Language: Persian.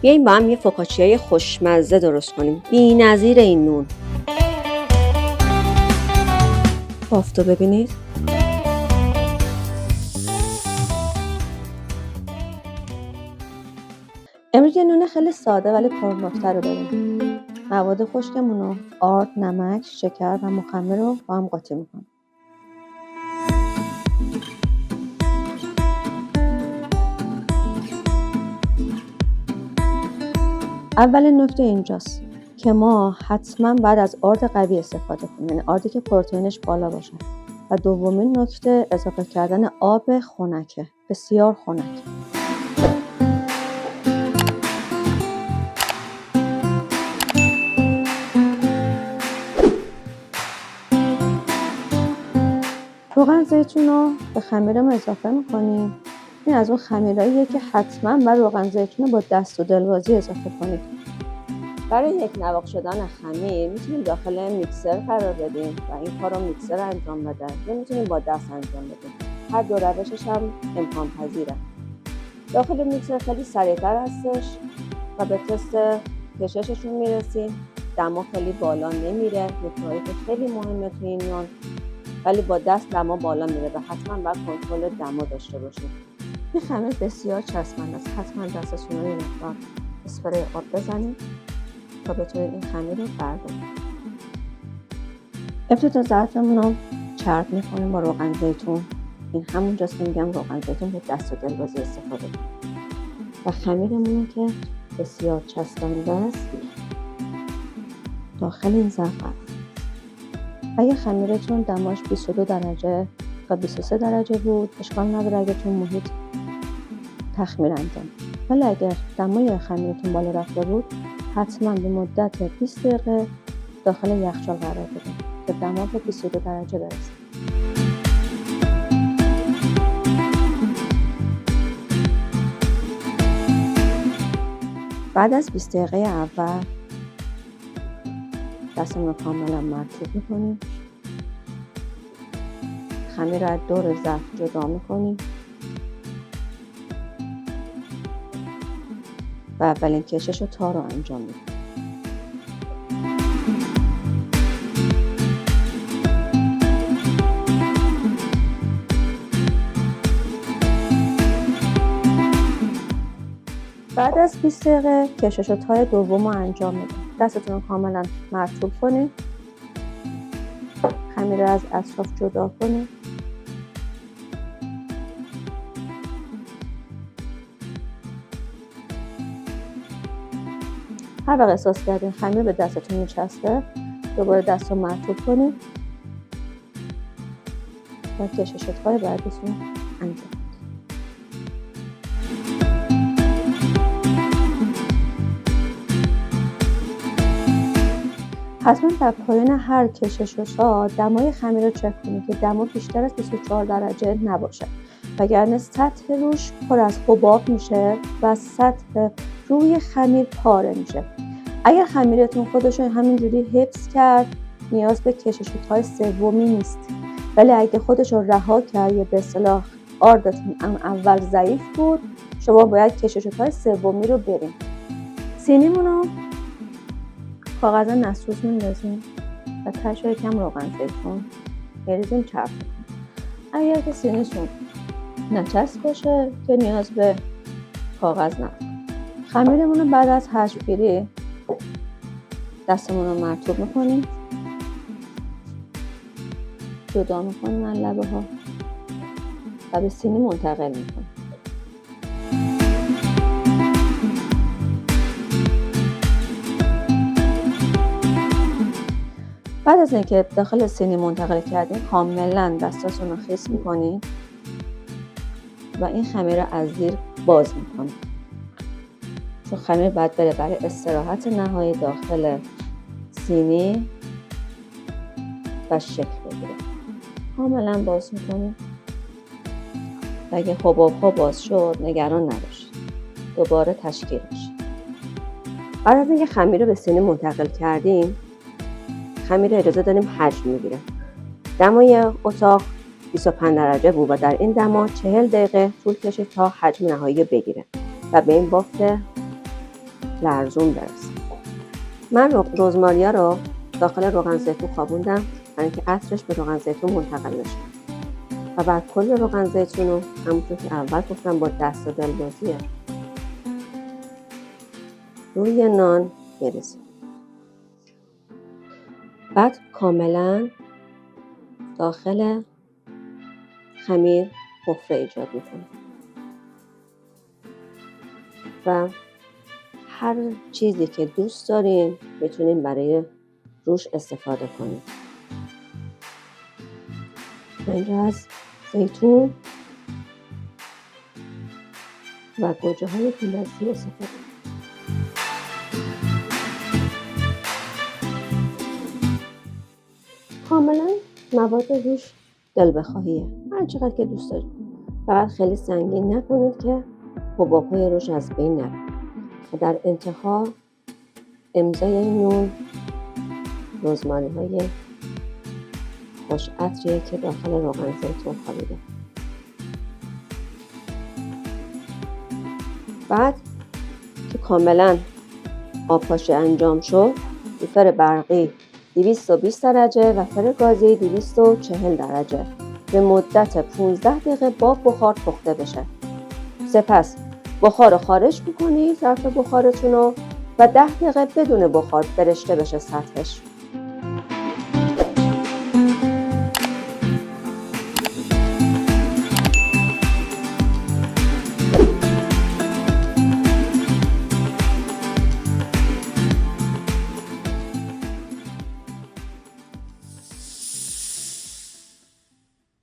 بیاییم با هم یه فوکاچیای خوشمزه درست کنیم. بی‌نظیر این نون. بافتو ببینید. امروز یه نون خیلی ساده ولی پرنکته رو داریم. مواد خشکمون رو آرد، نمک، شکر و مخمر رو با هم قاطی میکنیم. اولین نکته اینجاست که ما حتما باید از آرد قوی استفاده کنیم، یعنی آردی که پروتئینش بالا باشه. و دومین نکته اضافه کردن آب خنکه، بسیار خنک. روغن زیتون رو به خمیرمون اضافه میکنیم. این از اون خمیراییه که حتما باید روغن زیتون رو با دست و دلبازی اضافه کنید. برای یک نواق شدن خمیر میتونیم داخل میکسر قرار بدیم و این کار رو میکسر انجام بده، یا میتونیم با دست انجام بدیم. هر دو روشش هم امکان پذیره. داخل میکسر خیلی سریعتر هستش و به تست کشششون میرسیم. دما خیلی بالا نمیره، نکته‌ای که خیلی مهمه توی این نان، ولی با دست دما بالا میره و حتما باید کنترل دما داشته باشید. این خمیر بسیار چسبنده است، حتما دستتون رو یه مقدار اسپری آب بزنید تا بتونید این خمیر رو بردارید. ابتدا ظرفمون رو چرب میکنیم با روغن زیتون. این همونجاست که میگم روغن زیتون با دست و دلبازی استفاده کنیم. و خمیرمون که بسیار چسبنده است داخل این ظرف قرار. اگه خمیرتون دماش 22 درجه تا 23 درجه بود اشکال نداره اگه تو محیط تخمیر انجام. ولی اگر دمای خمیرتون بالا رفته بود حتما به مدت 20 دقیقه داخل یخچال قرار بدید که دما به 22 درجه برسه. بعد از 20 دقیقه اول دستمون رو کاملا مرطوب میکنیم. خمیر رو از دور ظرف جدا میکنیم و اولین کشش و تا رو انجام میدیم. بعد از 20 دقیقه کشش و تای دوم رو انجام میدیم. دستتون رو کاملا مرطوب کنید. خمیر رو از اطراف جدا کنید. هر وقت احساس کردین خمیر به دستتون میچسبه دوباره دست رو مرطوب کنید و کشش و تای بعدیتون انجام بدید. حتما در پایان هر کشش و تا دمای خمیر رو چک کنید که دما بیشتر از 24 درجه نباشه، وگرنه سطح روش پر از حباب میشه و سطح روی خمیر پاره میشه. اگر خمیرتون خودش رو همینجوری حفظ کرد نیاز به کشش و تای سومی نیست، ولی اگه خودش رو رها کرد یا به اصطلاح آردتون اول ضعیف بود شما باید کشش و تای سومی رو بریم. سینیمون رو کاغذ نسوز میندازیم و تهش رو یکم روغن زیتون بریزیم چرب کنیم. اگر که سینیتون نچسب باشه که نیاز به کاغذ نداره. خمیرمون رو بعد از حجم‌گیری دستمون رو مرطوب میکنیم، جدا میکنیم از لبه ها و به سینی منتقل میکنیم. بعد از اینکه داخل سینی منتقل کردیم کاملا دستاتون رو خیس میکنیم و این خمیر رو از زیر باز میکنیم، چون خمیر باید بره برای استراحت نهایی داخل سینی و شکل بگیره. کاملا باز میکنیم و اگه حباب ها باز شد نگران نباشید، دوباره تشکیل میشه. بعد از اینکه خمیر رو به سینی منتقل کردیم خمیر اجازه داریم حجم میگیره. دمای اتاق 25 درجه بود و در این دما 40 دقیقه طول کشید تا حجم نهایی بگیره و به این بافت لرزون برسه. من رزماریا رو داخل روغن زیتون خوابوندم برای اینکه عطرش به روغن زیتون منتقل بشه و بعد کل روغن زیتون رو همونطور که اول گفتم با دست دلبازی روی نان بریزیم. بعد کاملا داخل خمیر حفره ایجاد میکنه و هر چیزی که دوست دارین میتونین برای روش استفاده کنید. اینجا از زیتون و گوجه های پیلازی استفاده کنید. کاملا مواد روش دل بخواهیه، هر چقدر که دوست دارید. فقط خیلی سنگین نکنید که حباب‌های روش از بین نره. و در انتها امضای نون رزماری‌های خوش عطریه که داخل روغن زیتون خوابیده. بعد که کاملا آبپاشی انجام شد، فر برقی 220 درجه و فر گازی 240 درجه به مدت 15 دقیقه با بخار پخته بشه. سپس بخار رو خارج میکنید، ظرف بخارتون رو، و 10 دقیقه بدون بخار برشته بشه سطحش.